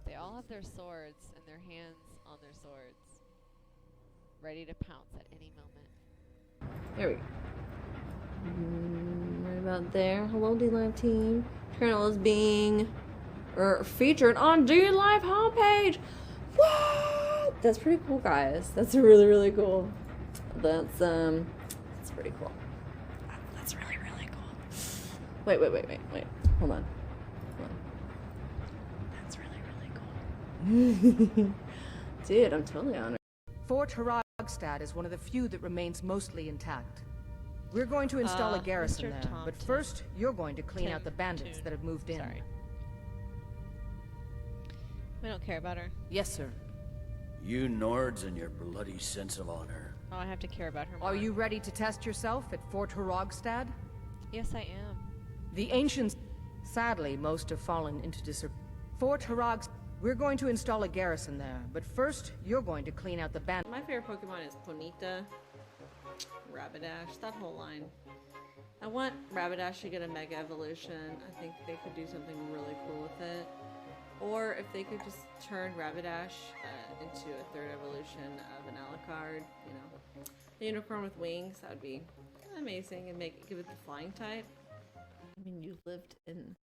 They all have their swords and their hands on their swords, ready to pounce at any moment. There we go. Right about there. Hello, D-Live team. Colonel is being featured on D-Live homepage. What? That's pretty cool, guys. That's really, really cool. That's pretty cool. That's really, really cool. Wait. Hold on. That's really, really cool. Dude, I'm totally honored. Fort Haragstad is one of the few that remains mostly intact. We're going to install a garrison there, but first you're going to clean out the bandits that have moved in. Sorry. We don't care about her. Yes, sir. You Nords and your bloody sense of honor. Oh, I have to care about her more. Are you ready to test yourself at Fort Haragstad? Yes, I am. The ancients... Sadly, most have fallen into Fort Haragstad... We're going to install a garrison there, but first you're going to clean out the bandits. My favorite Pokemon is Ponyta, Rapidash, that whole line. I want Rapidash to get a Mega Evolution. I think they could do something really cool with it. Or if they could just turn Rapidash into a third evolution of an Alucard, you know, a unicorn with wings, that would be amazing, and give it the flying type. I mean, you lived in...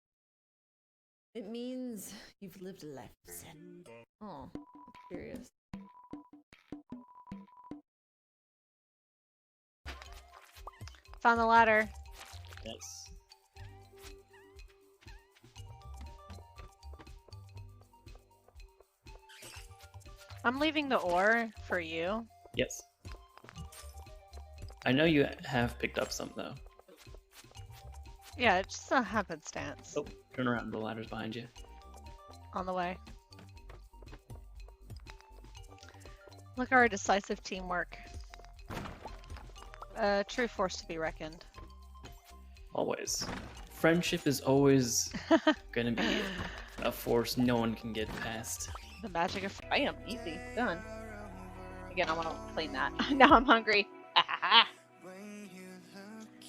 It means you've lived a life, Zen. Oh, I'm curious. Found the ladder. Yes. I'm leaving the ore for you. Yes. I know you have picked up some though. Yeah, it's just a happenstance. Oh, turn around. The ladder's behind you. On the way. Look at our decisive teamwork. A true force to be reckoned. Always. Friendship is always gonna be a force no one can get past. The magic of bam, easy, done. Again, I want to clean that. Now I'm hungry.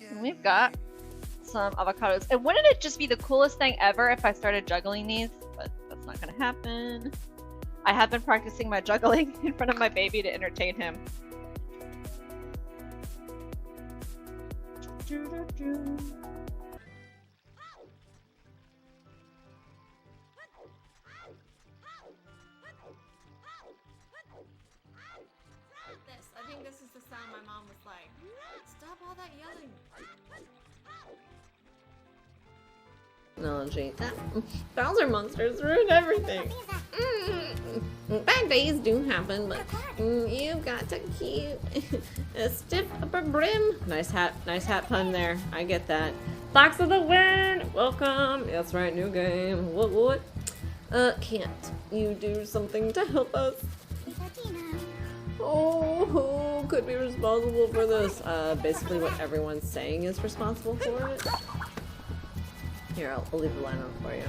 And we've got some avocados. And wouldn't it just be the coolest thing ever if I started juggling these? But that's not gonna happen. I have been practicing my juggling in front of my baby to entertain him. I think this is the sound my mom was like, stop all that yelling. Technology. Bowser monsters ruined everything. Bad days do happen, but you've got to keep a stiff upper brim. Nice hat pun there. I get that. Fox of the Wind, welcome. That's right, new game. What? Can't you do something to help us? Oh, who could be responsible for this? Basically what everyone's saying is responsible for it. Here, I'll leave the line on for you.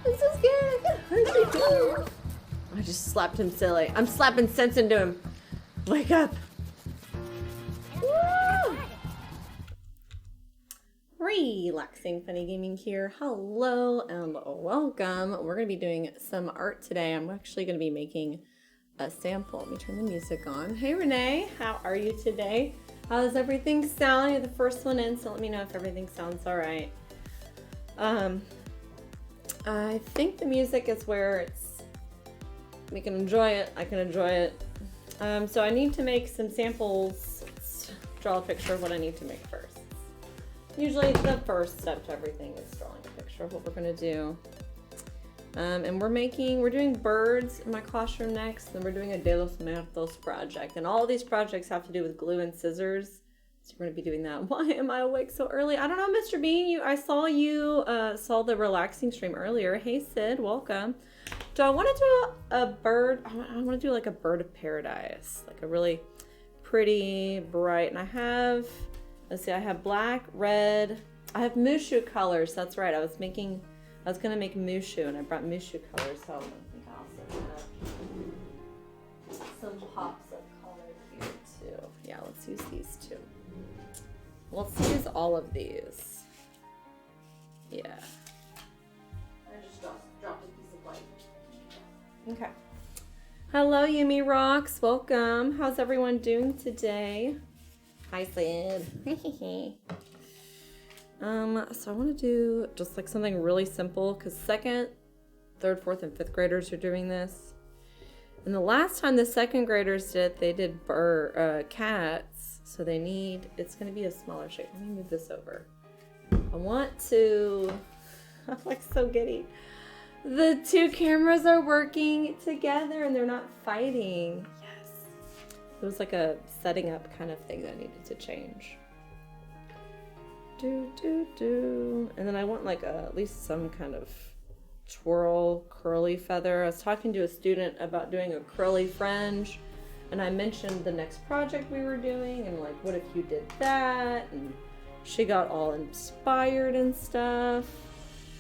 I'm so scared. I just slapped him silly. I'm slapping sense into him. Wake up. Woo! Relaxing Funny Gaming here. Hello and welcome. We're going to be doing some art today. I'm actually going to be making a sample. Let me turn the music on. Hey Renee, how are you today? How does everything sound? You're the first one in, so let me know if everything sounds all right. I think the music is where we can enjoy it. I can enjoy it. So I need to make some samples. Let's draw a picture of what I need to make first. Usually the first step to everything is drawing a picture of what we're gonna do. And we're doing birds in my classroom next, and we're doing a De los Muertos project. And all of these projects have to do with glue and scissors. So we're gonna be doing that. Why am I awake so early? I don't know, Mr. Bean. I saw you saw the relaxing stream earlier. Hey Sid, welcome. Do I want to do a bird? I want to do like a bird of paradise, like a really pretty, bright. And I have, let's see, I have black, red. I have Mushu colors. That's right. I was gonna make Mushu, and I brought Mushu colors. So I think I also have some pops of color here too. Yeah, let's use these two. Let's use all of these. Yeah. I just dropped a piece of white. Okay. Hello, Yumi Rocks. Welcome. How's everyone doing today? Hi, Sid. So I want to do just like something really simple because second, third, fourth, and fifth graders are doing this. And the last time the second graders did, they did cats. So they need, it's going to be a smaller shape. Let me move this over. I want to, I'm like so giddy. The two cameras are working together and they're not fighting. Yes. It was like a setting up kind of thing that needed to change. And then I want like at least some kind of twirl curly feather. I was talking to a student about doing a curly fringe and I mentioned the next project we were doing and like, what if you did that? And she got all inspired and stuff.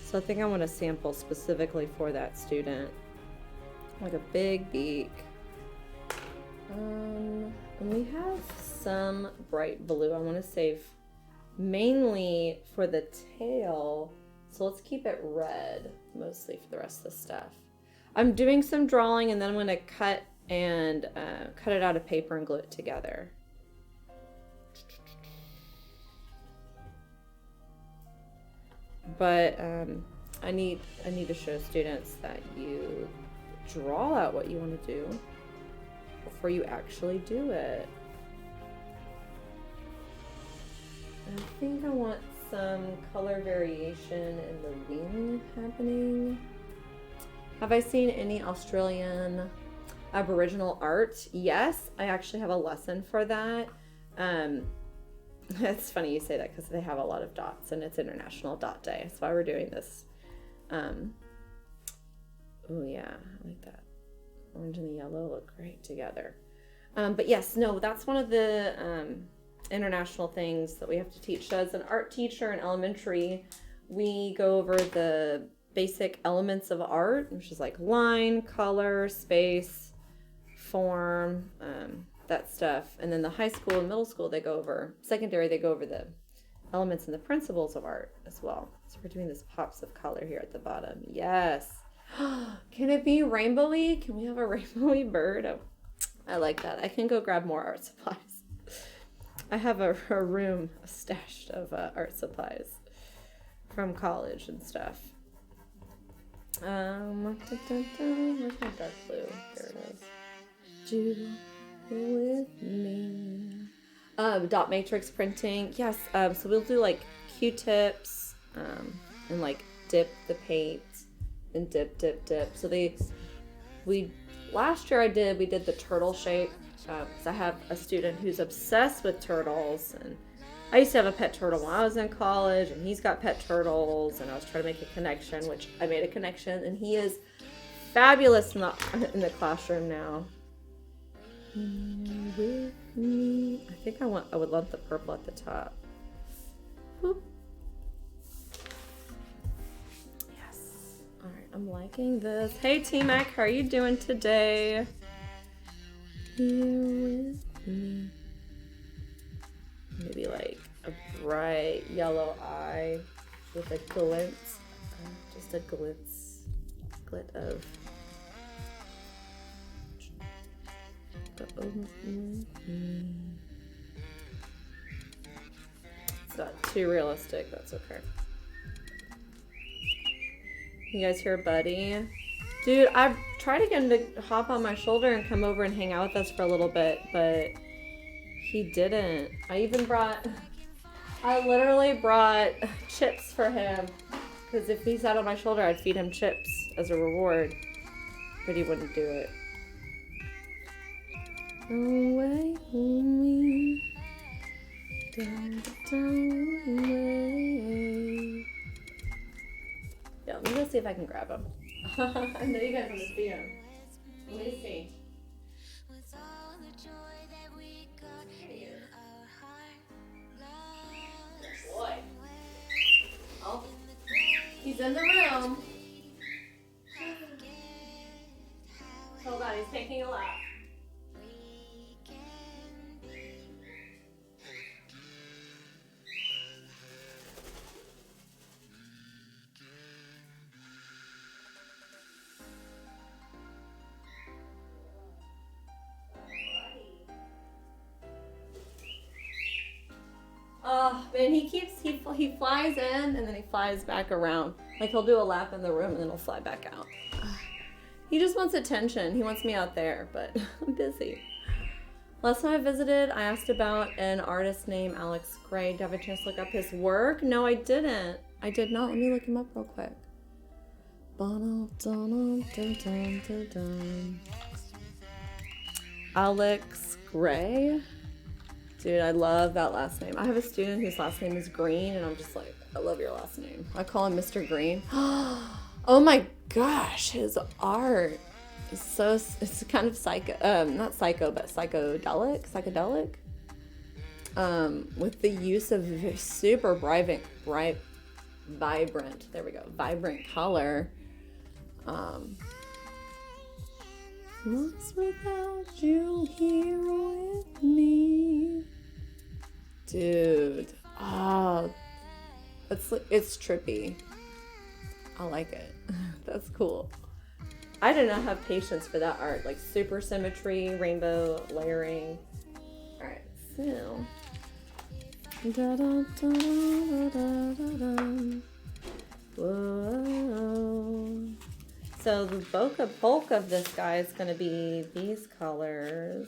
So I think I want to sample specifically for that student. Like a big beak. And we have some bright blue I want to save mainly for the tail. So let's keep it red mostly for the rest of the stuff. I'm doing some drawing and then I'm going to cut it out of paper and glue it together. But I need to show students that you draw out what you want to do before you actually do it. I think I want some color variation in the wing happening. Have I seen any Australian Aboriginal art? Yes, I actually have a lesson for that. It's funny you say that because they have a lot of dots and it's International Dot Day. That's why we're doing this. Oh yeah, I like that. Orange and the yellow look great together. But yes, no, that's one of the international things that we have to teach. So as an art teacher in elementary, we go over the basic elements of art, which is like line, color, space, form, that stuff. And then the high school and middle school, secondary, they go over the elements and the principles of art as well. So we're doing this pops of color here at the bottom. Yes. Can it be rainbowy? Can we have a rainbowy bird? Oh, I like that. I can go grab more art supplies. I have a room stashed of art supplies from college and stuff. Where's my dark blue? There it is. Do with me. Dot matrix printing. Yes. So we'll do like Q-tips and like dip the paint and dip. So last year we did the turtle shape. Because I have a student who's obsessed with turtles, and I used to have a pet turtle when I was in college, and he's got pet turtles, and I was trying to make a connection, which I made a connection, and he is fabulous in the classroom now. With me. I think I would love the purple at the top. Boop. Yes. All right, I'm liking this. Hey T-Mac, how are you doing today? Here with me. Maybe like a bright yellow eye with a glint, just a glit of. It's not too realistic, that's okay. You guys hear Buddy? Dude, I've tried to get him to hop on my shoulder and come over and hang out with us for a little bit, but he didn't. I literally brought chips for him, because if he sat on my shoulder, I'd feed him chips as a reward, but he wouldn't do it. Away, away, away. Yeah, let me go see if I can grab him. I know you guys want to see him. Let me see. Boy. Oh, he's in the room. Hold on, he's taking a lap. then he flies in and then he flies back around. Like he'll do a lap in the room and then he'll fly back out. He just wants attention. He wants me out there, but I'm busy. Last time I visited, I asked about an artist named Alex Gray. Did you have a chance to look up his work? No, I didn't. I did not. Let me look him up real quick. Alex Gray? Dude, I love that last name. I have a student whose last name is Green, and I'm just like, I love your last name. I call him Mr. Green. Oh my gosh, his art is so, it's kind of not psycho, but psychedelic, with the use of super vibrant, there we go, vibrant color. Lost without you here with me. Dude, it's trippy. I like it. That's cool. I do not have patience for that art. Like super symmetry, rainbow layering. Alright, so. Whoa. So the bulk of this guy is going to be these colors.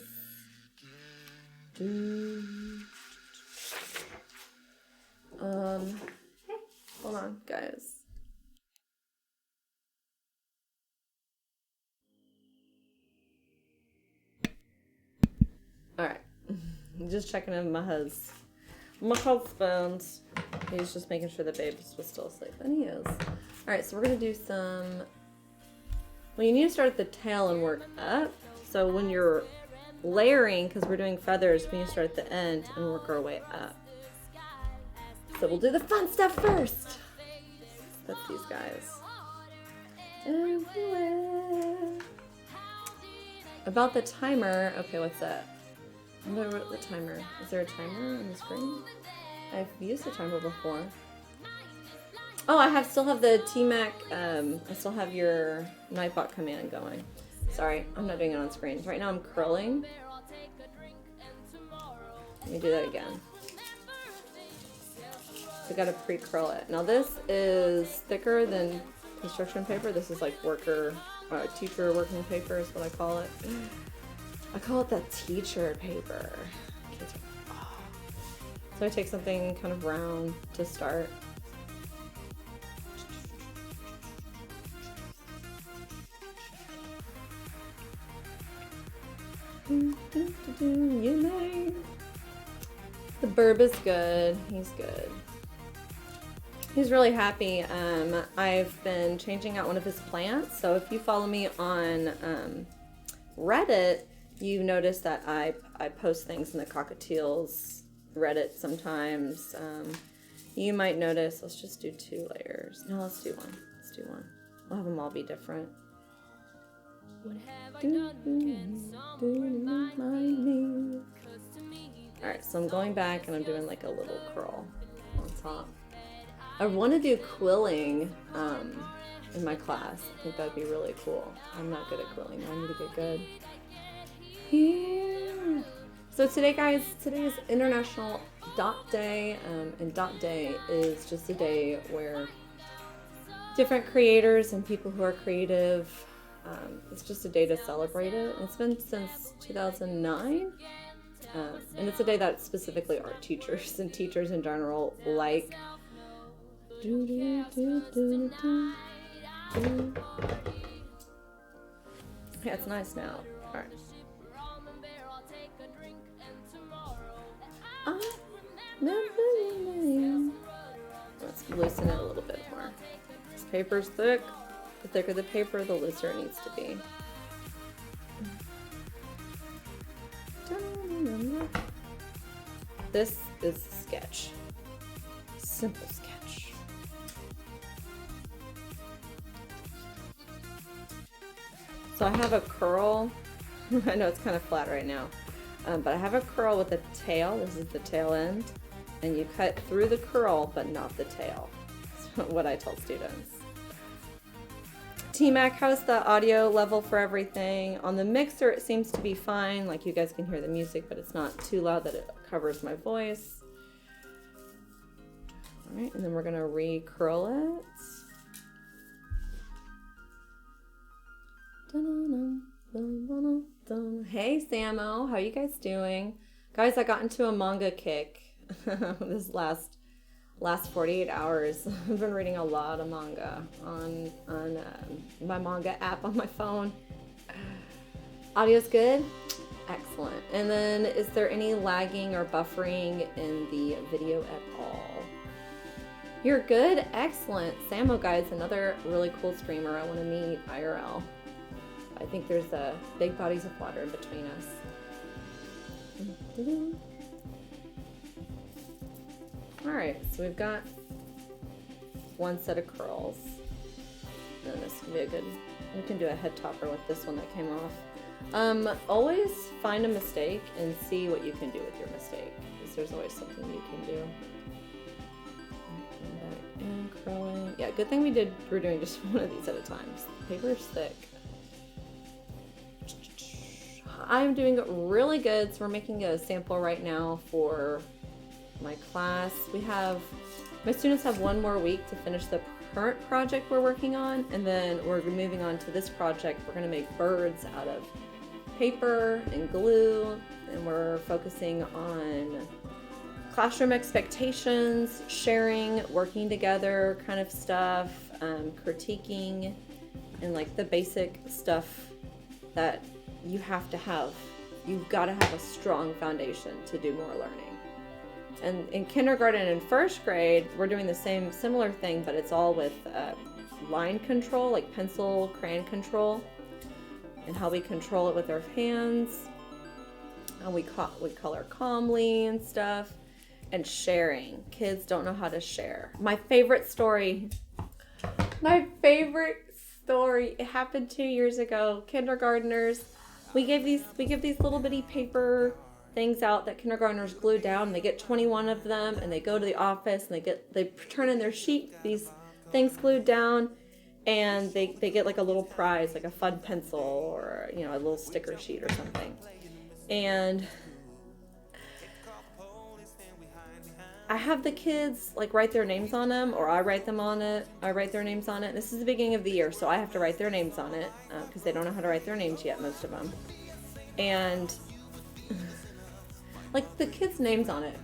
Hold on, guys. Alright. Just checking in my husband. He's just making sure the babe was still asleep. And he is. Alright, so we're going to do some... Well, you need to start at the tail and work up. So when you're layering, because we're doing feathers, we need to start at the end and work our way up. So we'll do the fun stuff first. That's these guys. Everywhere. About the timer. Okay, what's that? I wonder what the timer. Is there a timer on the screen? I've used a timer before. Oh, I still have the T-Mac. I still have your Nightbot command going. Sorry, I'm not doing it on screens. Right now I'm curling. Let me do that again. I gotta pre-curl it. Now this is thicker than construction paper. This is like teacher working paper is what I call it. I call it the teacher paper. So I take something kind of round to start. You know. The burb is good. He's good. He's really happy. I've been changing out one of his plants. So if you follow me on Reddit, you notice that I post things in the Cockatiels Reddit sometimes. You might notice, let's just do 2 layers. No, let's do one. Let's do one. We'll have them all be different. Alright, so I'm going back and I'm doing like a little curl on top. I want to do quilling in my class. I think that'd be really cool. I'm not good at quilling. I need to get good. Yeah. So today, guys, today is International Dot Day, and Dot Day is just a day where different creators and people who are creative, it's just a day to celebrate it. It's been since 2009, and it's a day that specifically art teachers and teachers in general like. Yeah, it's nice now. All right. Let's loosen it a little bit more. This paper's thick. The thicker the paper, the looser it needs to be. This is a sketch. Simple sketch. So I have a curl. I know it's kind of flat right now. But I have a curl with a tail. This is the tail end. And you cut through the curl, but not the tail. That's what I tell students. T-Mac, how's the audio level for everything? On the mixer, it seems to be fine. Like you guys can hear the music, but it's not too loud that it covers my voice. Alright, and then we're gonna re-curl it. Hey Samo, how you guys doing? Guys, I got into a manga kick this last 48 hours. I've been reading a lot of manga on my manga app on my phone. Audio's good? Excellent. And then, is there any lagging or buffering in the video at all? You're good? Excellent. Samo, guys, another really cool streamer I want to meet IRL. I think there's big bodies of water in between us. Alright, so we've got one set of curls. And this can be a good, we can do a head topper with this one that came off. Always find a mistake and see what you can do with your mistake, because there's always something you can do. And curling. Yeah, good thing we're doing just one of these at a time. The paper is thick. I'm doing really good, so we're making a sample right now for my class. My students have one more week to finish the current project we're working on, and then we're moving on to this project. We're going to make birds out of paper and glue, and we're focusing on classroom expectations, sharing, working together kind of stuff, critiquing, and like the basic stuff that you have to have. You've got to have a strong foundation to do more learning. And in kindergarten and first grade, we're doing the similar thing, but it's all with line control, like pencil, crayon control, and how we control it with our hands. And we color calmly and stuff, and sharing. Kids don't know how to share. My favorite story, it happened 2 years ago. Kindergartners, we give these little bitty paper things out that kindergartners glue down, and they get 21 of them, and they go to the office and they turn in their sheet, these things glued down, and they get like a little prize, like a fun pencil or a little sticker sheet or something. And I have the kids like write their names on them, or I write their names on it. This is the beginning of the year, so I have to write their names on it because they don't know how to write their names yet, most of them. And like the kids' names on it,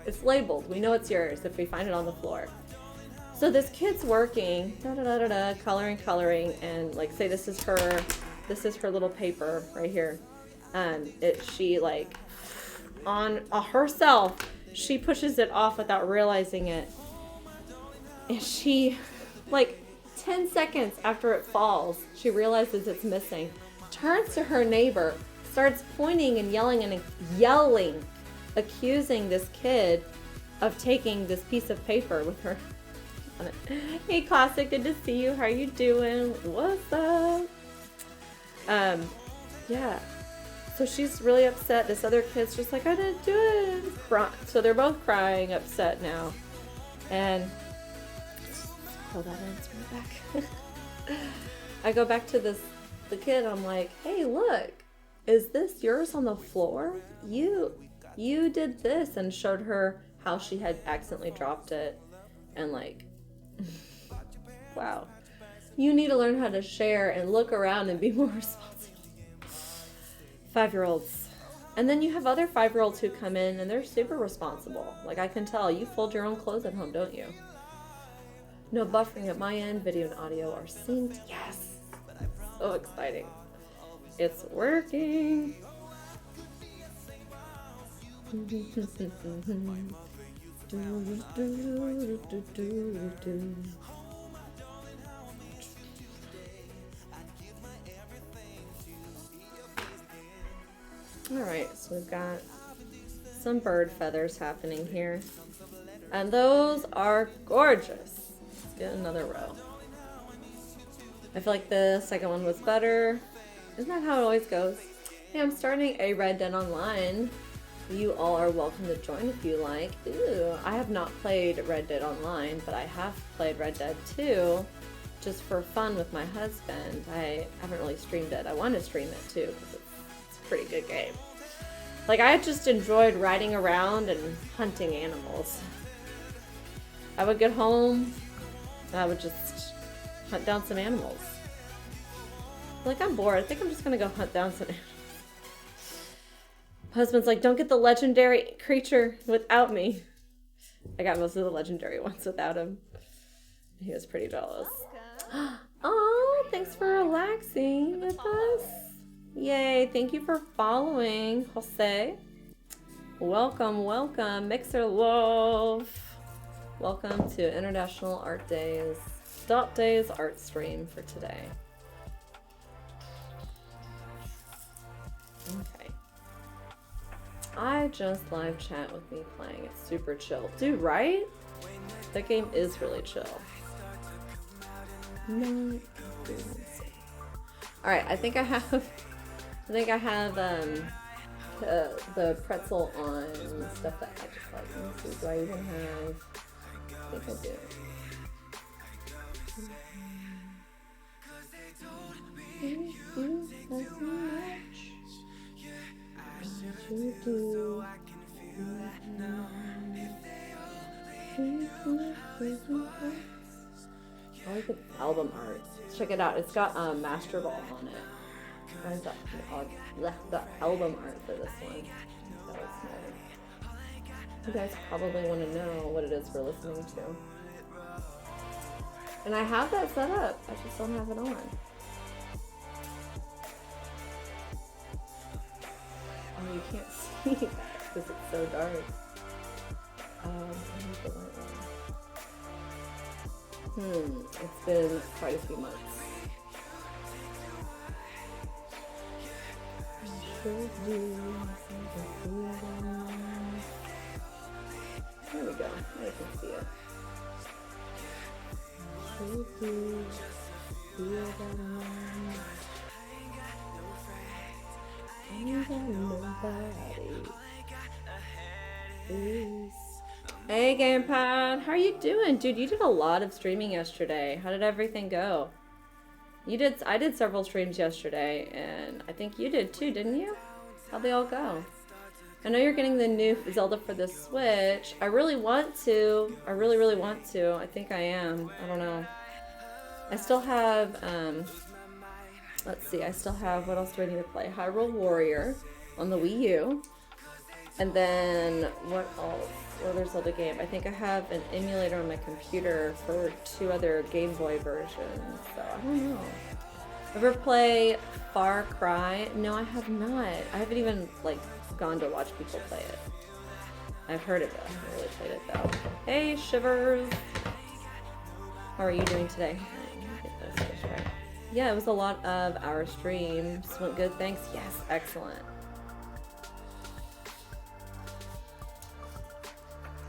it's labeled. We know it's yours if we find it on the floor. So this kid's working, coloring, and like say this is her little paper right here. She like on herself. She pushes it off without realizing it. And she, like 10 seconds after it falls, she realizes it's missing. Turns to her neighbor, starts pointing and yelling, accusing this kid of taking this piece of paper with her on it. Hey Classic, good to see you. How are you doing? What's up? Yeah. So she's really upset. This other kid's just like, I didn't do it. So they're both crying, upset now. And hold that in, it's right back. I go back to the kid. I'm like, hey, look, is this yours on the floor? You did this, and showed her how she had accidentally dropped it. And like, wow, you need to learn how to share and look around and be more responsible. 5-year-olds. And then you have other 5-year-olds who come in and they're super responsible. Like I can tell, you fold your own clothes at home, don't you? No buffering at my end, video and audio are synced. Yes! So exciting. It's working. Alright, so we've got some bird feathers happening here. And those are gorgeous. Let's get another row. I feel like the second one was better. Isn't that how it always goes? Hey, I'm starting a Red Dead Online. You all are welcome to join if you like. Ooh, I have not played Red Dead Online, but I have played Red Dead 2 just for fun with my husband. I haven't really streamed it. I want to stream it too because it's a pretty good game. Like, I just enjoyed riding around and hunting animals. I would get home and I would just hunt down some animals. Like, I'm bored. I think I'm just gonna go hunt down some animals. Husband's like, don't get the legendary creature without me. I got most of the legendary ones without him. He was pretty jealous. Oh, thanks for relaxing with us. Yay, thank you for following, Jose. Welcome, welcome, Mixer Love. Welcome to International Art Days. Dot Days art stream for today. Okay. I just live chat with me playing. It's super chill. Dude, right? That game is really chill. No. Alright, I think I have the pretzel on stuff that I just like. Let me see, do I even have, I think I do. I like the album art. Check it out. It's got Master Ball on it. I've got the album art for this one. That was nice. You guys probably want to know what it is we're listening to. And I have that set up. I just don't have it on. Oh, you can't see that because it's so dark. I need the light on. It's been quite a few months. There we go. I can see it. Hey Gamepad, how are you doing? Dude, you did a lot of streaming yesterday. How did everything go? I did several streams yesterday, and I think you did too, didn't you? How'd they all go? I know you're getting the new Zelda for the Switch. I really want to. I really want to. I think I am. I don't know. I still have, let's see, I still have, what else do I need to play? Hyrule Warrior on the Wii U. And then, what else? What other Zelda game? I think I have an emulator on my computer for 2 other Game Boy versions, so I don't know. Ever play Far Cry? No, I have not. I haven't even, like, gone to watch people play it. I've heard of it. I haven't really played it, though. Hey, Shivers! How are you doing today? Get this right. Yeah, it was a lot of our streams. Went good, thanks. Yes, excellent.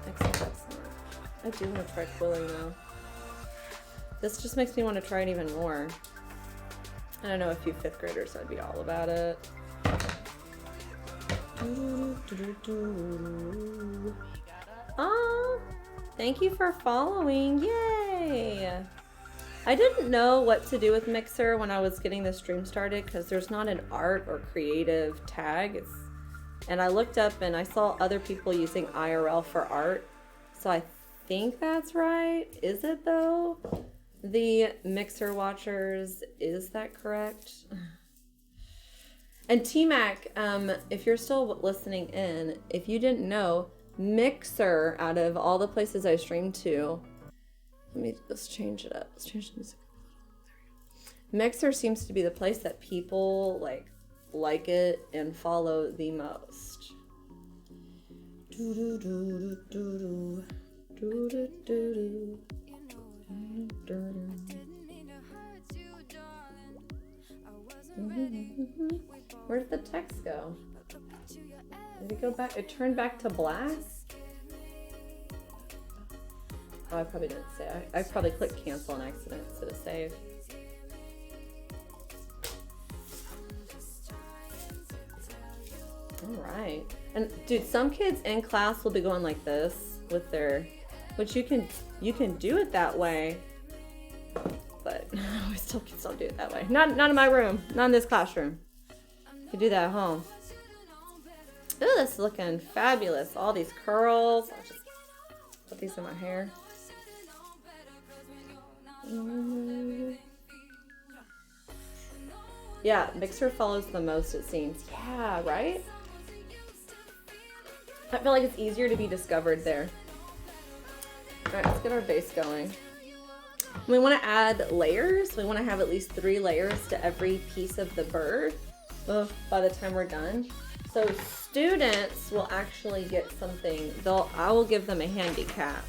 Excellent. I do want to try quilling though. This just makes me want to try it even more. I don't know, a few 5th graders would be all about it. Oh, thank you for following. Yay! I didn't know what to do with Mixer when I was getting the stream started because there's not an art or creative tag. And I looked up and I saw other people using IRL for art. So I think that's right. Is it though? The Mixer watchers, is that correct? And T-Mac, if you're still listening in, if you didn't know, Mixer, out of all the places I stream to, let's change it up. Let's change the music. Mixer seems to be the place that people like it and follow the most. Where did the text go? Did it go back? It turned back to black? Oh, I probably didn't say. I probably clicked cancel on accident instead of save. Alright. And dude, some kids in class will be going like this with their, which you can do it that way, but still kids don't do it that way. Not in my room. Not in this classroom. You do that at home. Ooh, this is looking fabulous. All these curls. I'll just put these in my hair. Yeah, Mixer follows the most, it seems. Yeah, right? I feel like it's easier to be discovered there. Alright, let's get our base going. We want to add layers. We want to have at least 3 layers to every piece of the bird by the time we're done. So students will actually get something. I will give them a handicap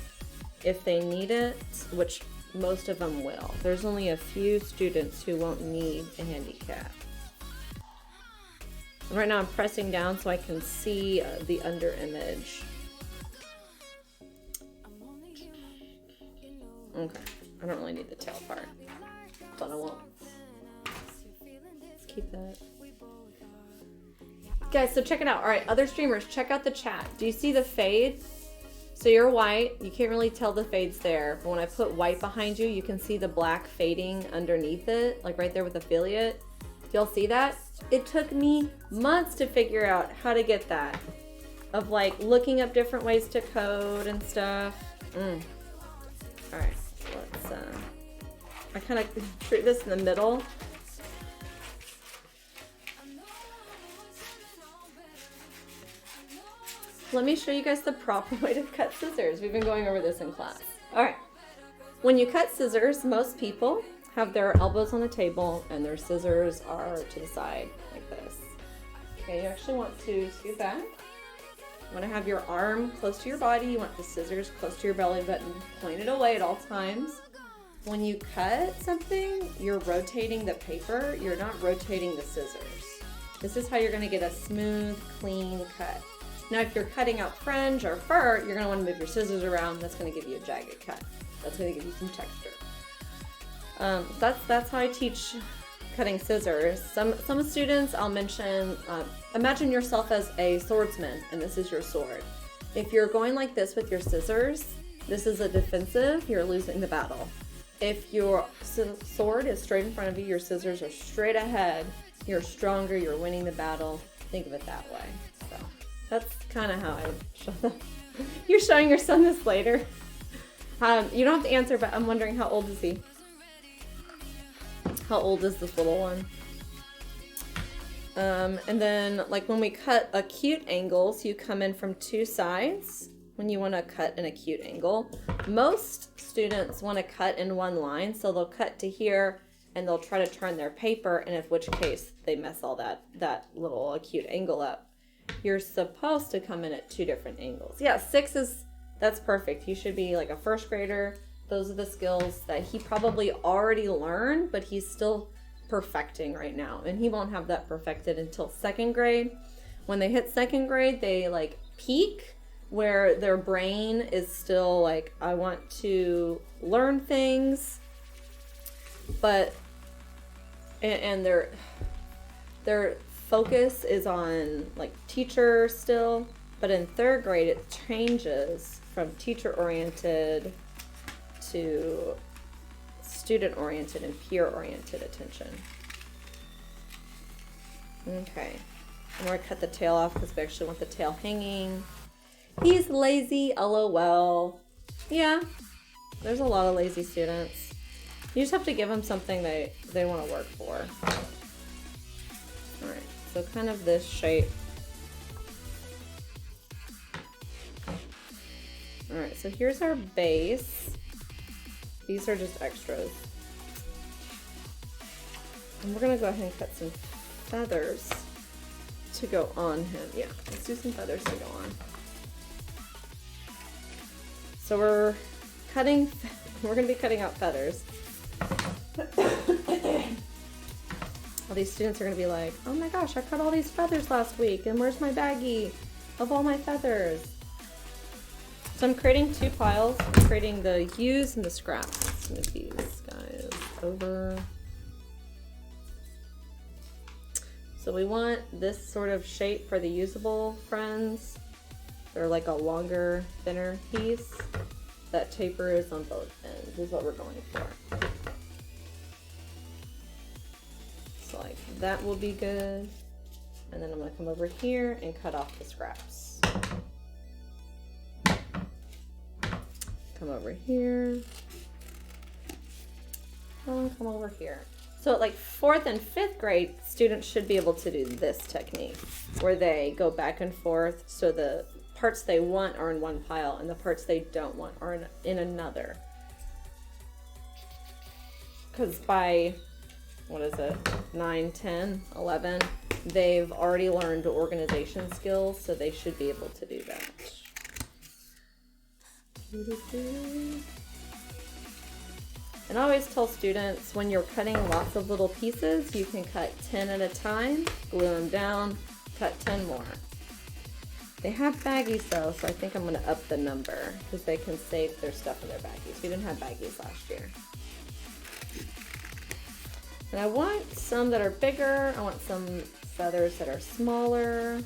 if they need it, which most of them will. There's only a few students who won't need a handicap. And right now I'm pressing down so I can see the under image. Okay, I don't really need the tail part, but I won't. Let's keep that. Guys, so check it out. All right, other streamers, check out the chat. Do you see the fade? So you're white, you can't really tell the fade's there, but when I put white behind you, you can see the black fading underneath it, like right there with affiliate. Y'all see that? It took me months to figure out how to get that. Of like looking up different ways to code and stuff. All right, let's, I kind of treat this in the middle. Let me show you guys the proper way to cut scissors. We've been going over this in class. All right. When you cut scissors, most people have their elbows on the table and their scissors are to the side like this. Okay, you actually want to scoot back. You want to have your arm close to your body. You want the scissors close to your belly button, pointed away at all times. When you cut something, you're rotating the paper. You're not rotating the scissors. This is how you're going to get a smooth, clean cut. Now, if you're cutting out fringe or fur, you're going to want to move your scissors around. That's going to give you a jagged cut. That's going to give you some texture. That's how I teach cutting scissors. Some students I'll mention, imagine yourself as a swordsman, and this is your sword. If you're going like this with your scissors, this is a defensive, you're losing the battle. If your sword is straight in front of you, your scissors are straight ahead, you're stronger, you're winning the battle. Think of it that way. So that's kind of how I would show them. You're showing your son this later. You don't have to answer, but I'm wondering, how old is he? How old is this little one? And then, like, when we cut acute angles, you come in from 2 sides when you want to cut an acute angle. Most students want to cut in one line, so they'll cut to here and they'll try to turn their paper, and in which case they mess all that little acute angle up. You're supposed to come in at 2 different angles. Yeah, 6 that's perfect. He should be like a first grader. Those are the skills that he probably already learned, but he's still perfecting right now. And he won't have that perfected until 2nd grade. When they hit 2nd grade, they like peak where their brain is still like, I want to learn things, but, and their focus is on like teacher still, but in 3rd grade it changes from teacher oriented to student oriented and peer oriented attention. Okay, I'm gonna cut the tail off because we actually want the tail hanging. He's lazy, LOL. Yeah, there's a lot of lazy students. You just have to give them something they want to work for. Alright, so kind of this shape. Alright, so here's our base. These are just extras. And we're going to go ahead and cut some feathers to go on him. Yeah, let's do some feathers to go on. So we're going to be cutting out feathers. All these students are going to be like, oh my gosh, I cut all these feathers last week, and where's my baggie of all my feathers? So I'm creating 2 piles. I'm creating the hues and the scraps. Let's move these guys over. So we want this sort of shape for the usable friends. They're like a longer, thinner piece that tapers on both ends is what we're going for. So like that will be good. And then I'm gonna come over here and cut off the scraps. Come over here. tell them come over here. So at like 4th and 5th grade, students should be able to do this technique where they go back and forth so the parts they want are in one pile and the parts they don't want are in another. Because by, what is it, 9, 10, 11, they've already learned organization skills, so they should be able to do that. And I always tell students, when you're cutting lots of little pieces, you can cut 10 at a time, glue them down, cut 10 more. They have baggies though, so I think I'm gonna up the number because they can save their stuff in their baggies. We didn't have baggies last year. And I want some that are bigger. I want some feathers that are smaller.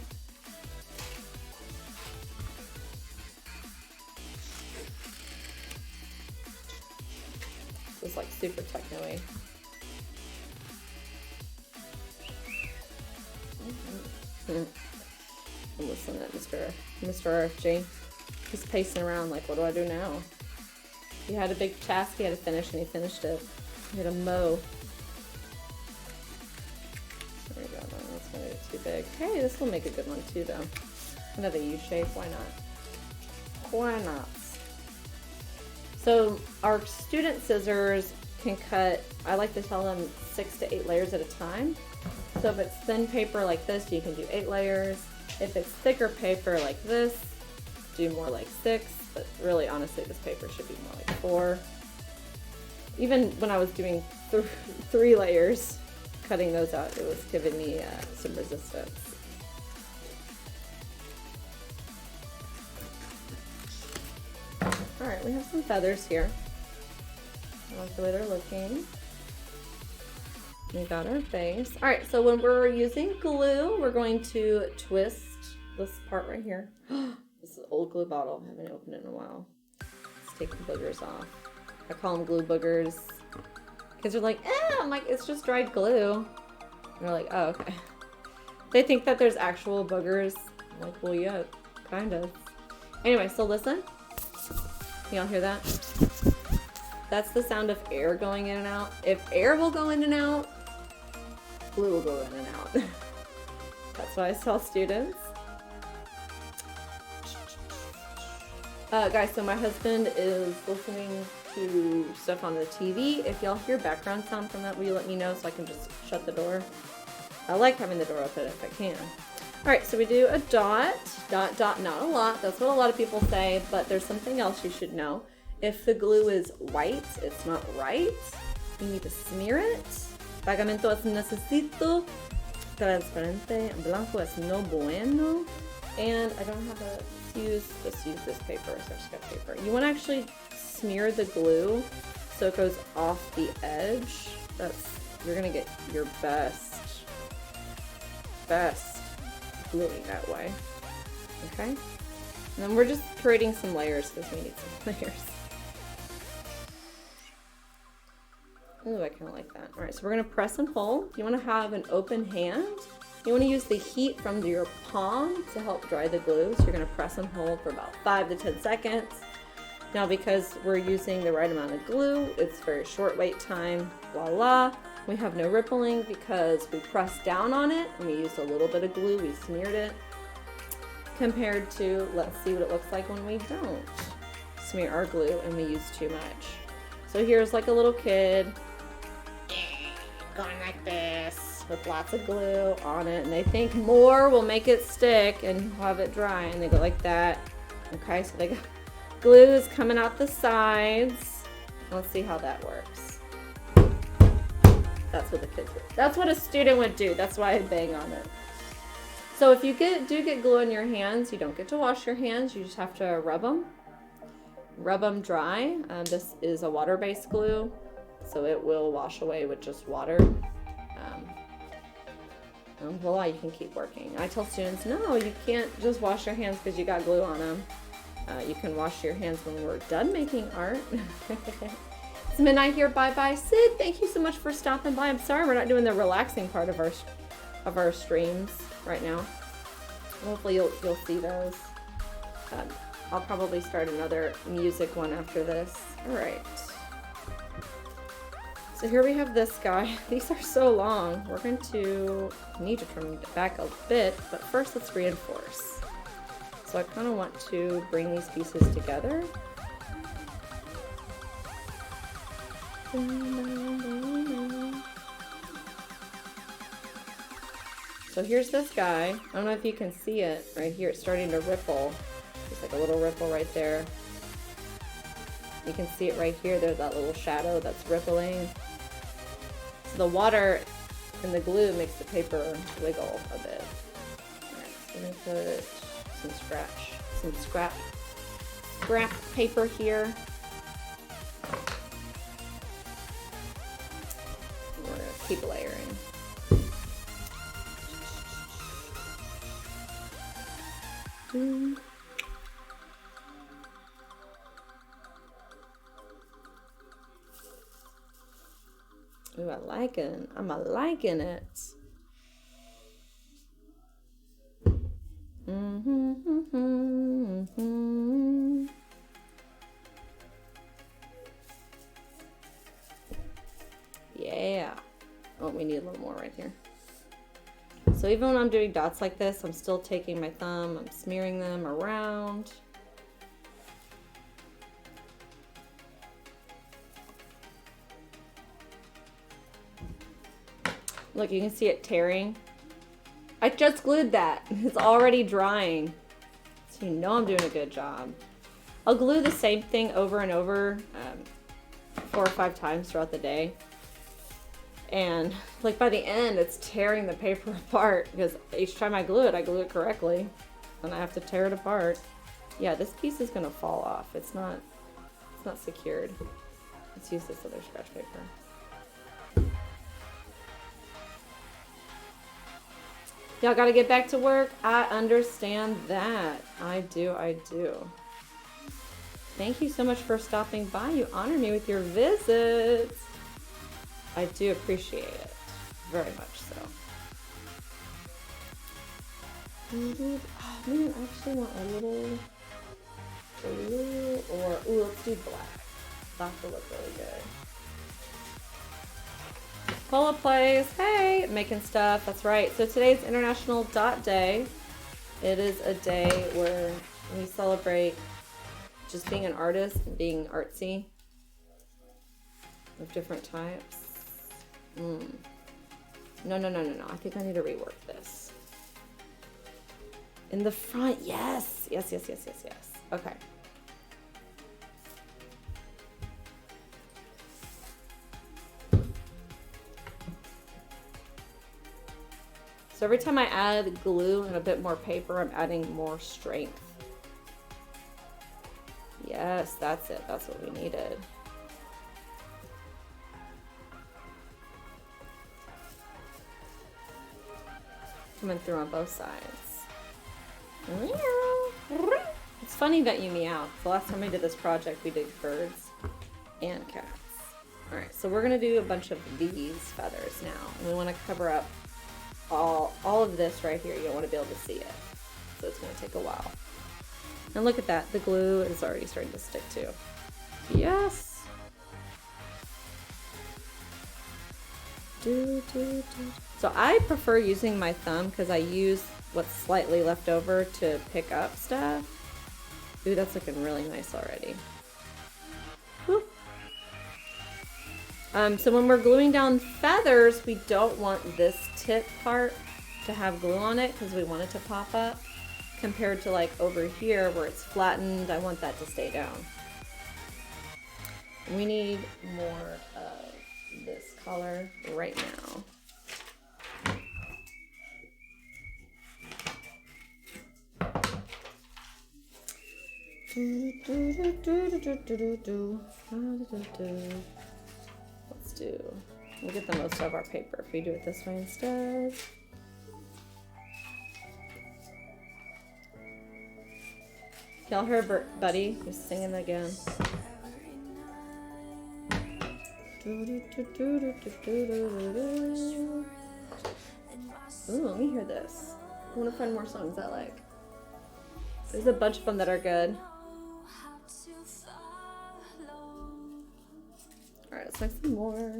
This is like super techno-y. I'm listening to Mr. RFG. He's pacing around like, what do I do now? He had a big task he had to finish and he finished it. He had a mow. There we go, that's gonna get too big. Hey, this will make a good one too though. Another U shape, why not? Why not? So our student scissors can cut, I like to tell them 6 to 8 layers at a time. So if it's thin paper like this, you can do 8 layers. If it's thicker paper like this, do more like 6, but really honestly this paper should be more like 4. Even when I was doing 3 layers, cutting those out, it was giving me some resistance. Alright, we have some feathers here. I like the way they're looking. We got our face. Alright, so when we're using glue, we're going to twist this part right here. This is an old glue bottle. I haven't opened it in a while. Let's take the boogers off. I call them glue boogers. Kids are like, eh, I'm like, it's just dried glue. And they're like, oh, okay. They think that there's actual boogers. I'm like, well, yeah, kind of. Anyway, so listen. Can y'all hear that? That's the sound of air going in and out. If air will go in and out, glue will go in and out. That's what I tell students. Guys, so my husband is listening to stuff on the TV. If y'all hear background sound from that, will you let me know so I can just shut the door? I like having the door open if I can. Alright, so we do a dot, dot, dot, not a lot. That's what a lot of people say, but there's something else you should know. If the glue is white, it's not right. You need to smear it. Pegamento es necesito. Transparente. Blanco es no bueno. And I don't have a fuse. Let's use this paper, so sketch paper. You want to actually smear the glue so it goes off the edge. You're gonna get your best gluing that way. Okay? And then we're just creating some layers because we need some layers. Ooh, I kind of like that. Alright, so we're going to press and pull. You want to have an open hand. You want to use the heat from your palm to help dry the glue. So you're going to press and pull for about 5 to 10 seconds. Now because we're using the right amount of glue, it's very short wait time. Voila! We have no rippling because we pressed down on it and we used a little bit of glue. We smeared it. Compared to, let's see what it looks like when we don't smear our glue and we use too much. So here's like a little kid going like this with lots of glue on it, and they think more will make it stick and have it dry, and they go like that. Okay, so they go, glue is coming out the sides. Let's see how that works. That's what the kids would. That's what a student would do. That's why I bang on it. So if you do get glue in your hands, you don't get to wash your hands. You just have to rub them. Rub them dry. This is a water-based glue, so it will wash away with just water. And voila, you can keep working. I tell students, no, you can't just wash your hands because you got glue on them. You can wash your hands when we're done making art. It's midnight here. Bye-bye. Sid, thank you so much for stopping by. I'm sorry we're not doing the relaxing part of our streams right now. Hopefully you'll see those. I'll probably start another music one after this. All right. So here we have this guy. These are so long. We're going to need to trim it back a bit, but first let's reinforce. So I kind of want to bring these pieces together. So here's this guy. I don't know if you can see it right here. It's starting to ripple. There's like a little ripple right there. You can see it right here. There's that little shadow that's rippling. So the water and the glue makes the paper wiggle a bit. Alright, so I'm gonna put some scrap paper here. We're gonna keep layering. Ooh, I'm liking it. Yeah. Oh, we need a little more right here. So even when I'm doing dots like this, I'm still taking my thumb, I'm smearing them around. Look, you can see it tearing. I just glued that. It's already drying. So you know I'm doing a good job. I'll glue the same thing over and over 4 or 5 times throughout the day. And like by the end, it's tearing the paper apart because each time I glue it correctly. And I have to tear it apart. Yeah, this piece is gonna fall off. It's not secured. Let's use this other scratch paper. Y'all gotta get back to work. I understand that. I do. Thank you so much for stopping by. You honor me with your visits. I do appreciate it. Very much so. Oh man, I actually want a little blue or, ooh, let's do black. That will look really good. Polo Plays, hey, making stuff, that's right. So today's International Dot Day. It is a day where we celebrate just being an artist and being artsy of different types. No. I think I need to rework this. In the front, yes. Okay. So every time I add glue and a bit more paper, I'm adding more strength. Yes, that's it. That's what we needed. Coming through on both sides. It's funny that you meow. The last time we did this project, we did birds and cats. All right, so we're gonna do a bunch of these feathers now, and we want to cover up all of this right here. You don't want to be able to see it, so it's gonna take a while. And look at that, the glue is already starting to stick too. Yes. So I prefer using my thumb because I use what's slightly left over to pick up stuff. Ooh, that's looking really nice already. Whew. So when we're gluing down feathers, we don't want this tip part to have glue on it because we want it to pop up. Compared to like over here where it's flattened, I want that to stay down. We need more of this color right now. Let's do, we'll get the most out of our paper if we do it this way instead. Y'all heard Buddy just singing again. Ooh, let me hear this. I want to find more songs I like. There's a bunch of them that are good. Alright, let's make some more.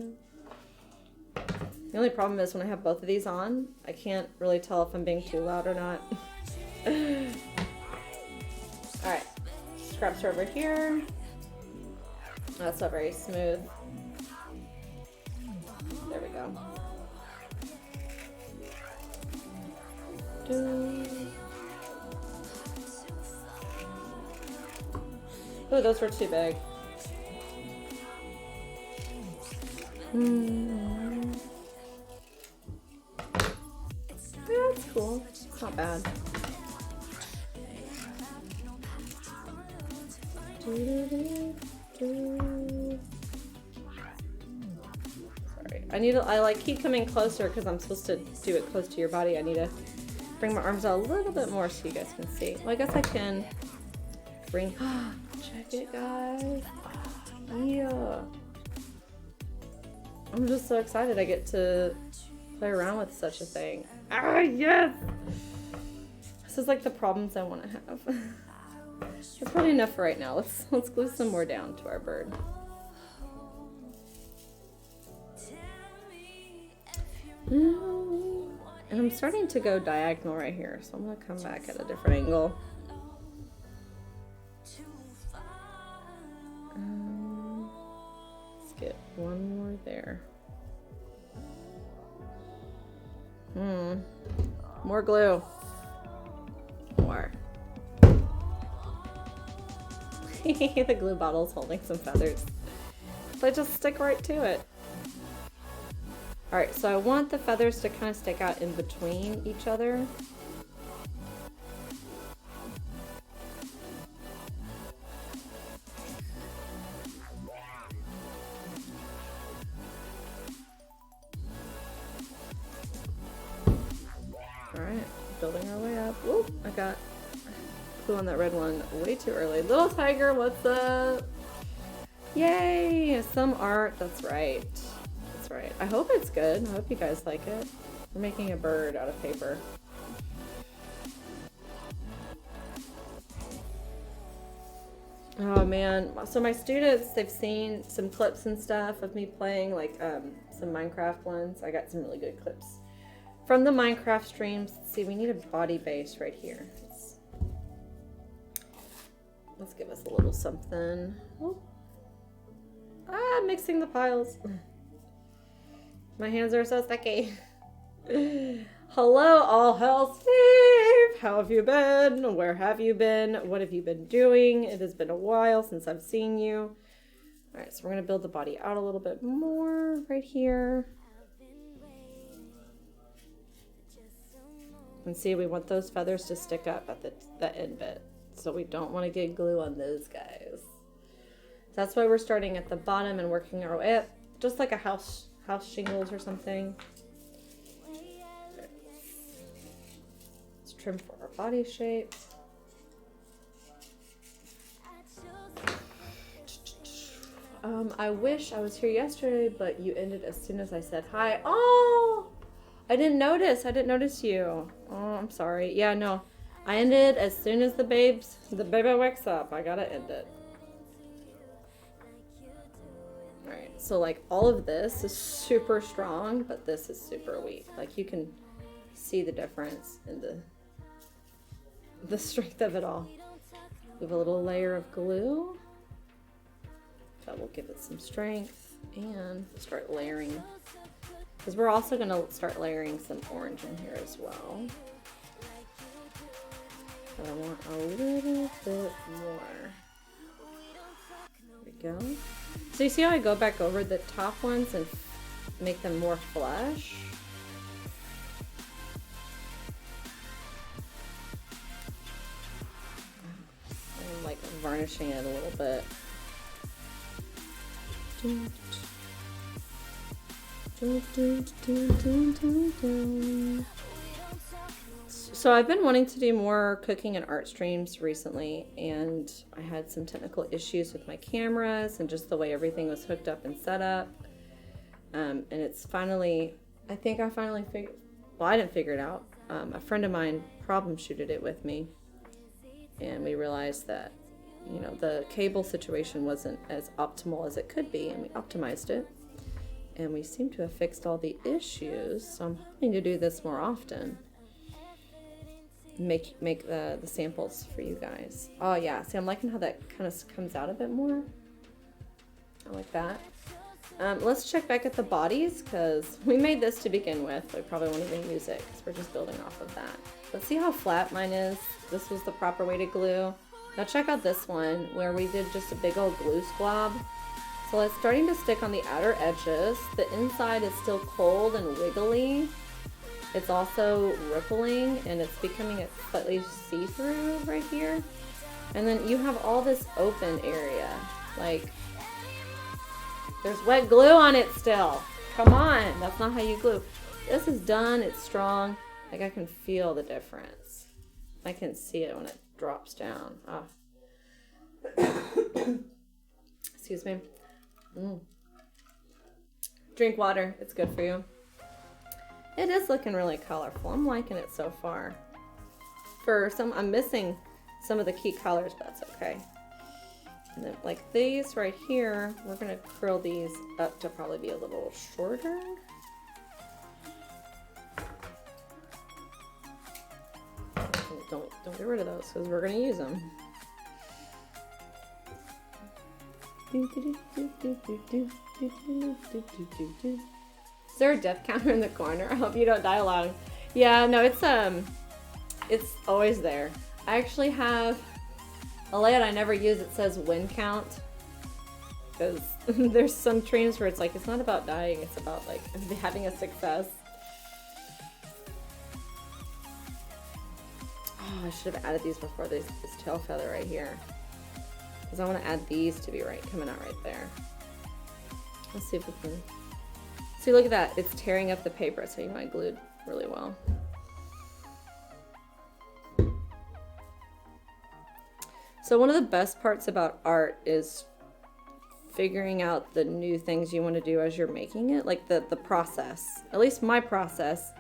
The only problem is when I have both of these on, I can't really tell if I'm being too loud or not. Alright, scraps are over here. That's not very smooth. There we go. Oh, those were too big. Yeah, that's cool. It's not bad. Sorry, I like keep coming closer because I'm supposed to do it close to your body. I need to bring my arms out a little bit more so you guys can see. Well, I guess I can bring. Check it, guys. Yeah. I'm just so excited I get to play around with such a thing. Ah, yes! This is like the problems I want to have. That's probably enough for right now. Let's glue some more down to our bird. And I'm starting to go diagonal right here, so I'm gonna come back at a different angle. Let's get one more there. More glue. More. The glue bottle's holding some feathers. So I just stick right to it. Alright, so I want the feathers to kind of stick out in between each other. Alright, building our way up. Whoop, I got glue on that red one way too early. Little tiger, what's up? Yay! Some art, that's right. That's right. I hope it's good. I hope you guys like it. We're making a bird out of paper. Oh man, so my students, they've seen some clips and stuff of me playing, like some Minecraft ones. I got some really good clips from the Minecraft streams. Let's see, we need a body base right here. Let's give us a little something. Oh. Ah, mixing the piles. My hands are so sticky. Hello, all hell Steve! How have you been? Where have you been? What have you been doing? It has been a while since I've seen you. Alright, so we're going to build the body out a little bit more right here. And see, we want those feathers to stick up at the end bit. So we don't want to get glue on those guys. That's why we're starting at the bottom and working our way up. Just like a house shingles or something. Let's trim for our body shape. I wish I was here yesterday, but you ended as soon as I said hi. Oh! I didn't notice. I didn't notice you. Oh, I'm sorry. Yeah, no. I ended as soon as the baby wakes up. I gotta end it. Alright, so like all of this is super strong, but this is super weak. Like you can see the difference in the strength of it all. We have a little layer of glue. That will give it some strength. And we'll start layering. Because we're also going to start layering some orange in here as well. But I want a little bit more. There we go. So you see how I go back over the top ones and make them more flush? I'm like varnishing it a little bit. So I've been wanting to do more cooking and art streams recently, and I had some technical issues with my cameras and just the way everything was hooked up and set up. And it's finally, I think I finally figured, well, I didn't figure it out. A friend of mine problem shooted it with me, and we realized that, you know, the cable situation wasn't as optimal as it could be, and we optimized it. And we seem to have fixed all the issues, so I'm hoping to do this more often. Make the samples for you guys. Oh yeah, see, I'm liking how that kind of comes out a bit more. I like that. Let's check back at the bodies, because we made this to begin with. We probably won't even use it, because we're just building off of that. Let's see how flat mine is. This was the proper way to glue. Now check out this one, where we did just a big old glue squab. So it's starting to stick on the outer edges. The inside is still cold and wiggly. It's also rippling, and it's becoming a slightly see-through right here. And then you have all this open area. Like, there's wet glue on it still. Come on, that's not how you glue. This is done, it's strong. Like, I can feel the difference. I can see it when it drops down. Oh. Excuse me. Drink water, it's good for you. It is looking really colorful. I'm liking it so far. I'm missing some of the key colors, but that's okay. And then like these right here, we're gonna curl these up to probably be a little shorter. Don't get rid of those, because we're gonna use them. Is there a death counter in the corner? I hope you don't die alone. Yeah, no, it's always there. I actually have a layout I never use. It says win count, because there's some streams where it's like, it's not about dying, it's about like having a success. Oh, I should have added these before this tail feather right here, because I want to add these to be coming out right there. Let's see if we can. See, look at that. It's tearing up the paper, so you know I glued really well. So one of the best parts about art is figuring out the new things you want to do as you're making it, like the process. At least my process.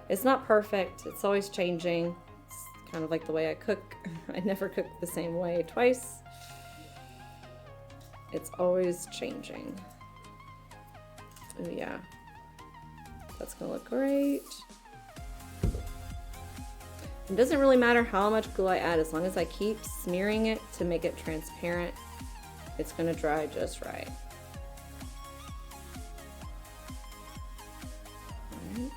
It's not perfect. It's always changing. It's kind of like the way I cook. I never cook the same way twice. It's always changing. Oh yeah, that's gonna look great. It doesn't really matter how much glue I add, as long as I keep smearing it to make it transparent, it's gonna dry just right. Alright,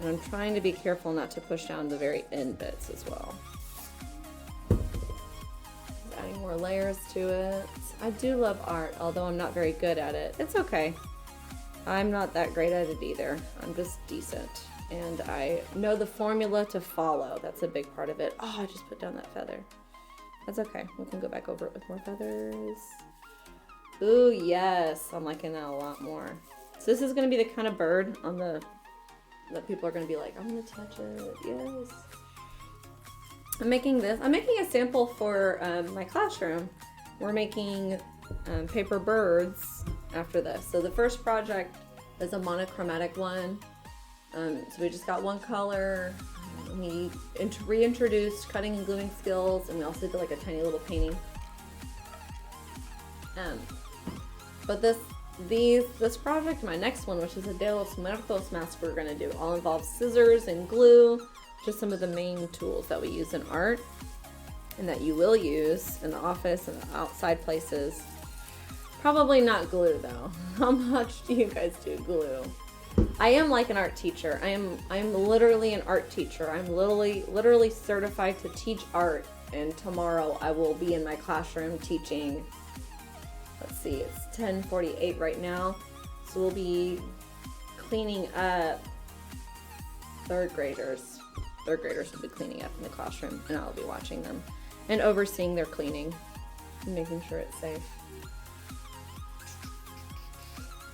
and I'm trying to be careful not to push down the very end bits as well. Adding more layers to it. I do love art, although I'm not very good at it. It's okay. I'm not that great at it either. I'm just decent. And I know the formula to follow. That's a big part of it. Oh, I just put down that feather. That's okay. We can go back over it with more feathers. Ooh, yes. I'm liking that a lot more. So this is going to be the kind of bird on that people are going to be like, I'm going to touch it. Yes. I'm making this. I'm making a sample for my classroom. We're making paper birds after this. So the first project is a monochromatic one. So we just got one color. We reintroduced cutting and gluing skills, and we also did like a tiny little painting. But this project, my next one, which is a De los Muertos mask we're gonna do, all involves scissors and glue, just some of the main tools that we use in art and that you will use in the office and outside places. Probably not glue though. How much do you guys do glue? I am like an art teacher. I'm literally an art teacher. I'm literally certified to teach art, and tomorrow I will be in my classroom teaching. Let's see, it's 10:48 right now. So we'll be cleaning up third graders. Third graders will be cleaning up in the classroom, and I'll be watching them and overseeing their cleaning and making sure it's safe.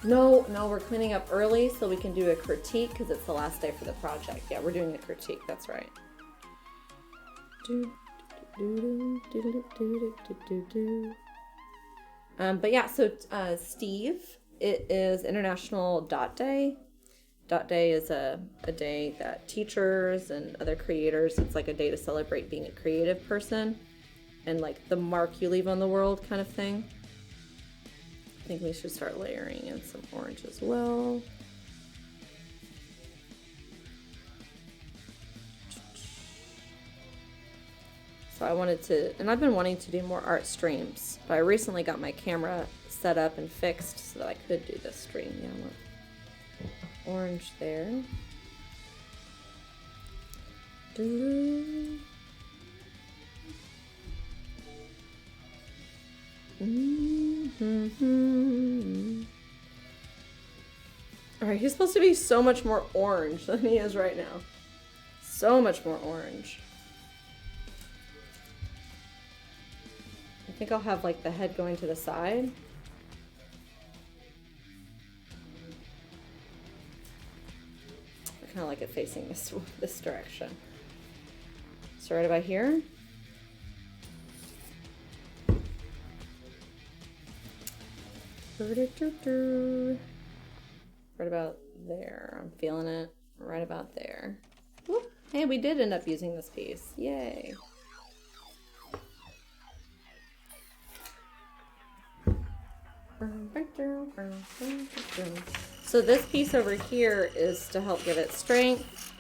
No, we're cleaning up early so we can do a critique because it's the last day for the project. Yeah, we're doing the critique, that's right. But yeah, so Steve, it is International Dot Day. Dot Day is a day that teachers and other creators, it's like a day to celebrate being a creative person and like the mark you leave on the world kind of thing. I think we should start layering in some orange as well. So I wanted to, and I've been wanting to do more art streams, but I recently got my camera set up and fixed so that I could do this stream. Yeah, I want orange there. Alright, he's supposed to be so much more orange than he is right now. So much more orange. I think I'll have like the head going to the side. I kind of like it facing this direction. So right about here. Right about there. I'm feeling it. Right about there. Whoop. Hey, we did end up using this piece. Yay. So this piece over here is to help give it strength.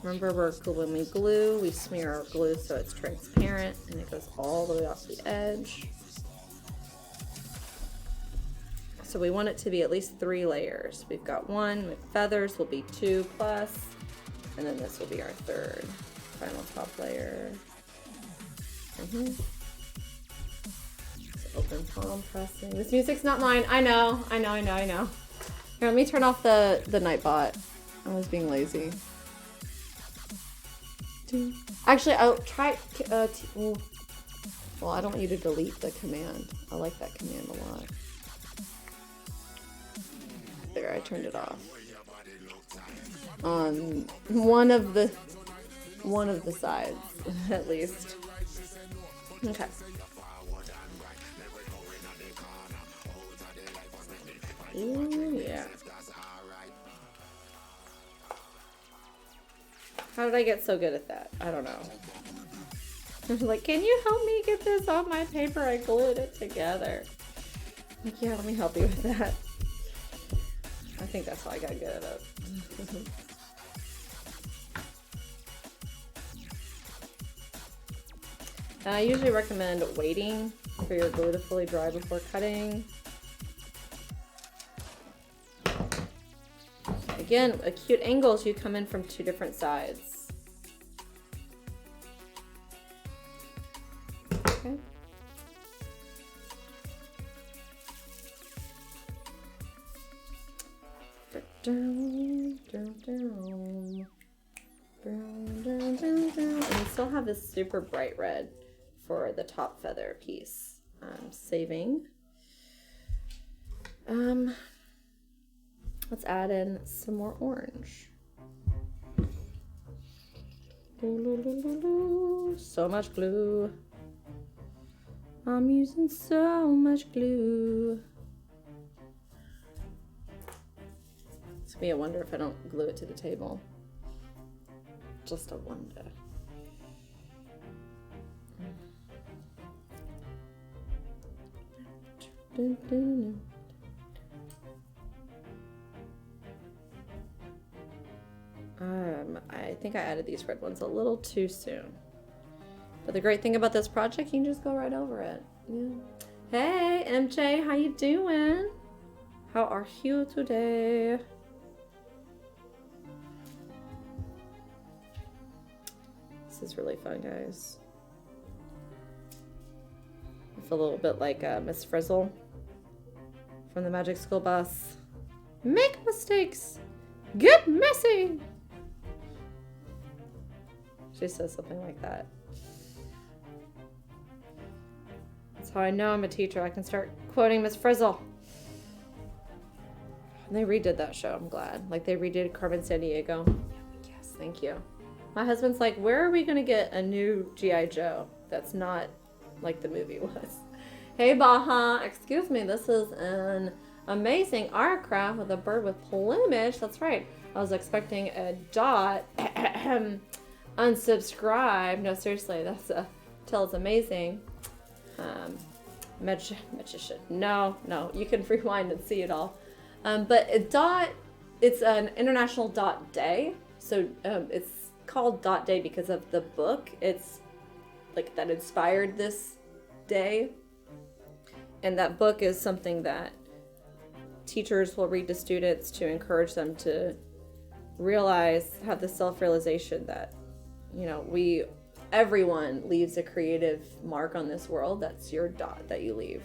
Remember, when we glue, we smear our glue so it's transparent and it goes all the way off the edge. So we want it to be at least 3 layers. We've got 1 with feathers, will be 2 plus, and then this will be our 3rd final top layer. So open palm pressing. This music's not mine. I know. Here, let me turn off the Nightbot. I was being lazy. Actually, I'll try. Well, I don't want you to delete the command. I like that command a lot. There, I turned it off. On one of the sides, at least. Okay. Ooh, yeah. How did I get so good at that? I don't know. Like, can you help me get this on my paper? I glued it together. Like, yeah, let me help you with that. I think that's how I got good at it. I usually recommend waiting for your glue to fully dry before cutting. Again, acute angles, you come in from 2 different sides. Okay. And we still have this super bright red for the top feather piece. I'm saving. Let's add in some more orange. So much glue. I'm using so much glue. It's gonna be a wonder if I don't glue it to the table. Just a wonder. I think I added these red ones a little too soon. But the great thing about this project, you can just go right over it. Yeah. Hey, MJ, how you doing? How are you today? This is really fun, guys. I feel a little bit like Miss Frizzle from the Magic School Bus. Make mistakes! Get messy! She says something like that. That's how I know I'm a teacher. I can start quoting Miss Frizzle. And they redid that show, I'm glad. Like they redid Carmen Sandiego. Yes, thank you. My husband's like, where are we going to get a new G.I. Joe that's not like the movie was? Hey, Baha. Excuse me. This is an amazing art craft with a bird with plumage. That's right. I was expecting a dot. Unsubscribe. No, seriously, that's till it's amazing. Magician. No, you can rewind and see it all. But a dot, it's an international dot day. So it's called dot day because of the book. It's like that inspired this day. And that book is something that teachers will read to students to encourage them to realize, have the self-realization that, you know, everyone leaves a creative mark on this world. That's your dot that you leave.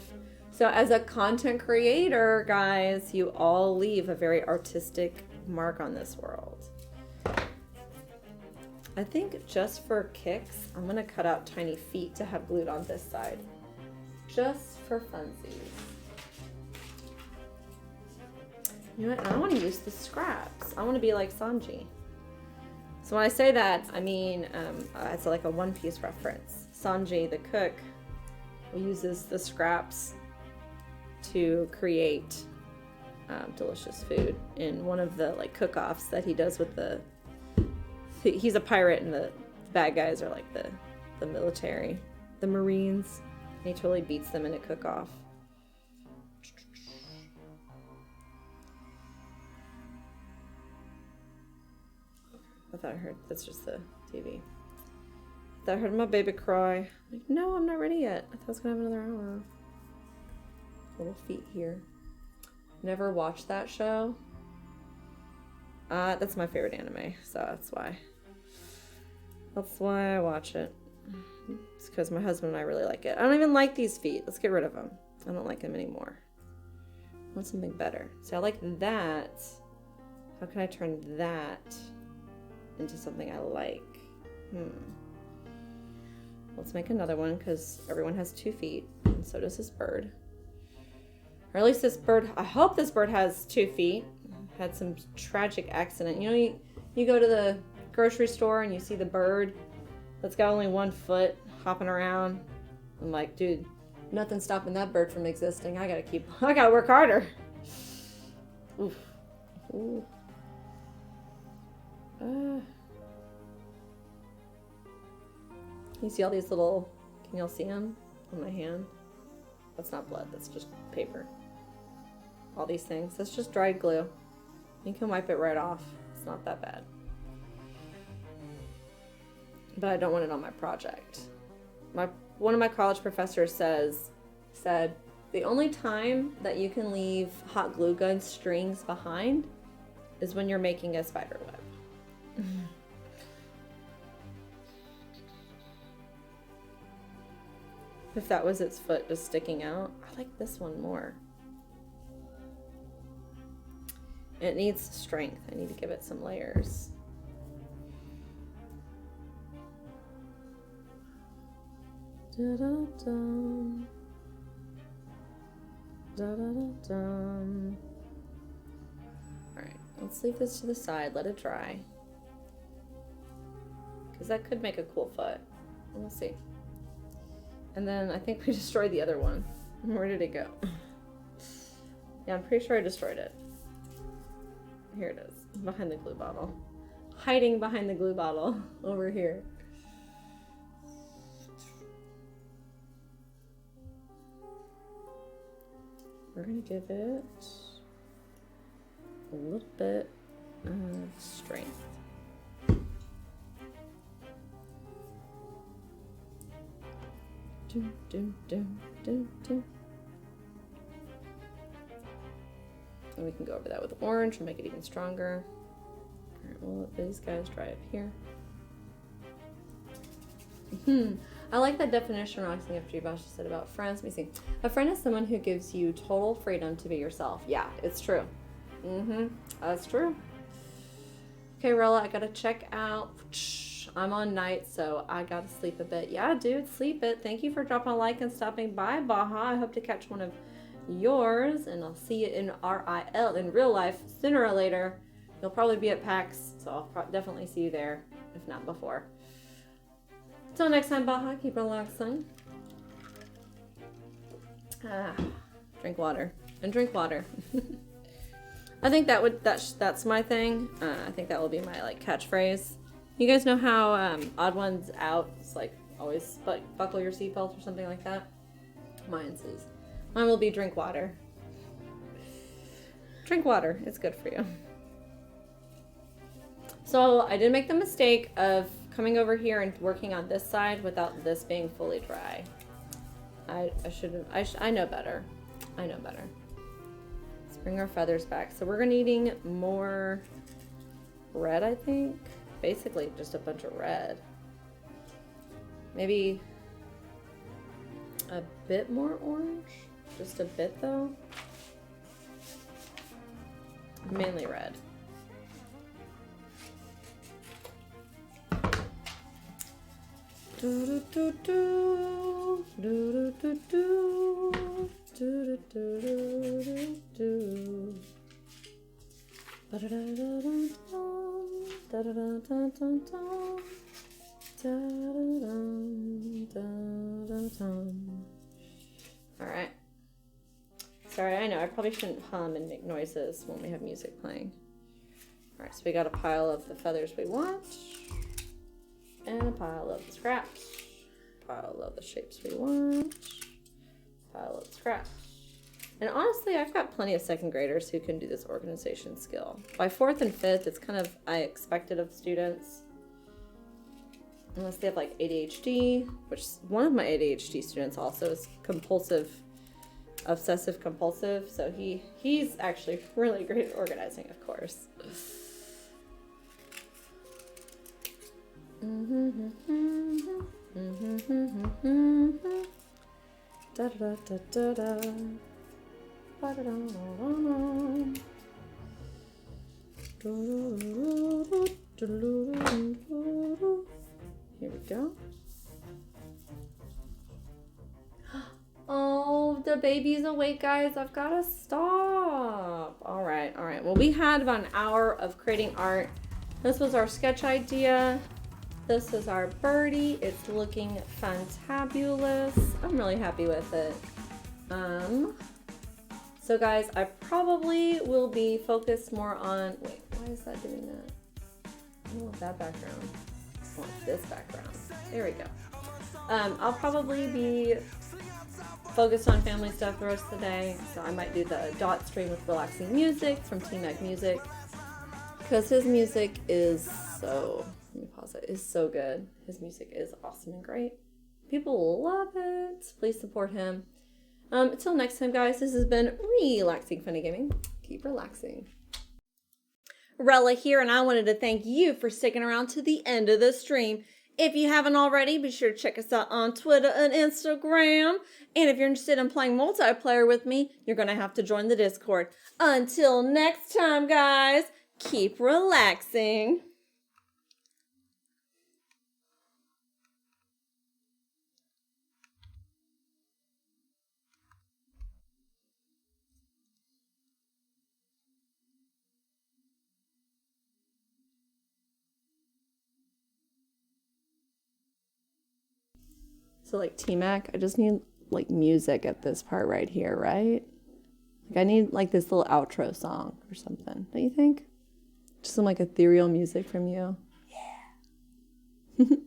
So as a content creator, guys, you all leave a very artistic mark on this world. I think just for kicks, I'm gonna cut out tiny feet to have glued on this side. Just for funsies. You know what? I want to use the scraps. I want to be like Sanji. So when I say that, I mean, it's like a One Piece reference. Sanji, the cook, uses the scraps to create delicious food in one of the like cook-offs that he does with he's a pirate and the bad guys are like the military, the Marines. And he totally beats them in a cook-off. I thought I heard, that's just the TV. I thought I heard my baby cry. Like, no, I'm not ready yet. I thought I was gonna have another hour. Little feet here. Never watched that show. That's my favorite anime, so that's why. That's why I watch it. It's because my husband and I really like it. I don't even like these feet. Let's get rid of them. I don't like them anymore. I want something better. So I like that. How can I turn that into something I like? Let's make another one because everyone has 2 feet, and so does this bird. Or at least this bird, I hope this bird has 2 feet. Had some tragic accident. You know, you go to the grocery store and you see the bird that's got only 1 foot hopping around. I'm like, dude, nothing's stopping that bird from existing. I gotta work harder. Oof. Ooh. You see all these little, can y'all see them on my hand? That's not blood, that's just paper. All these things, that's just dried glue. You can wipe it right off. It's not that bad. But I don't want it on my project. One of my college professors said the only time that you can leave hot glue gun strings behind is when you're making a spider web. If that was its foot just sticking out. I like this one more. It needs strength. I need to give it some layers. Da-da-dum. Da-da-da-dum. Alright, let's leave this to the side, let it dry. Because that could make a cool foot. We'll see. And then I think we destroyed the other one. Where did it go? Yeah, I'm pretty sure I destroyed it. Here it is, behind the glue bottle. Hiding behind the glue bottle over here. We're gonna give it a little bit of strength. Dun, dun, dun, dun, dun. And we can go over that with orange and make it even stronger. Alright, we'll let these guys dry up here. I like that definition RelaxingFG Bosch said about friends. Let me see. A friend is someone who gives you total freedom to be yourself. Yeah, it's true. That's true. Okay, Rela, I gotta check out. I'm on night, so I gotta sleep a bit. Yeah, dude, sleep it. Thank you for dropping a like and stopping by, Baja. I hope to catch one of yours, and I'll see you in RIL, in real life, sooner or later. You'll probably be at PAX, so I'll definitely see you there, if not before. Till next time, Baja, keep relaxing. Drink water. And drink water. I think that's my thing. I think that will be my like catchphrase. You guys know how odd ones out? It's like always buckle your seatbelt or something like that. Mine will be drink water. Drink water. It's good for you. So I did make the mistake of coming over here and working on this side without this being fully dry. I know better. I know better. Let's bring our feathers back. So we're gonna needing more red, I think. Basically just a bunch of red. Maybe a bit more orange. Just a bit though. Mainly red. Do do do do do do do do do do All right. Sorry, I know I probably shouldn't hum and make noises when we have music playing. All right, so we got a pile of the feathers we want. And a pile of the scraps. Pile of the shapes we want. Pile of the scraps. And honestly, I've got plenty of second graders who can do this organization skill. By 4th and 5th, it's kind of I expected of students. Unless they have like ADHD, which one of my ADHD students also is obsessive compulsive. So he's actually really great at organizing, of course. Da da da da da. Ba da da da da. Here we go. Oh, the baby's awake, guys. I've got to stop. All right. Well, we had about an hour of creating art. This was our sketch idea. This is our birdie. It's looking fantabulous. I'm really happy with it. So guys, I probably will be focused more on, wait, why is that doing that? I want that background. I want this background. There we go. I'll probably be focused on family stuff the rest of the day. So I might do the dot stream with relaxing music from T-Mac Music. Because his music is so, let me pause it, is so good. His music is awesome and great. People love it. Please support him. Until next time, guys, this has been Relaxing Funny Gaming. Keep relaxing. Rela here, and I wanted to thank you for sticking around to the end of the stream. If you haven't already, be sure to check us out on Twitter and Instagram. And if you're interested in playing multiplayer with me, you're going to have to join the Discord. Until next time, guys, keep relaxing. So like T-Mac, I just need like music at this part right here, right? Like I need like this little outro song or something, don't you think? Just some like ethereal music from you. Yeah.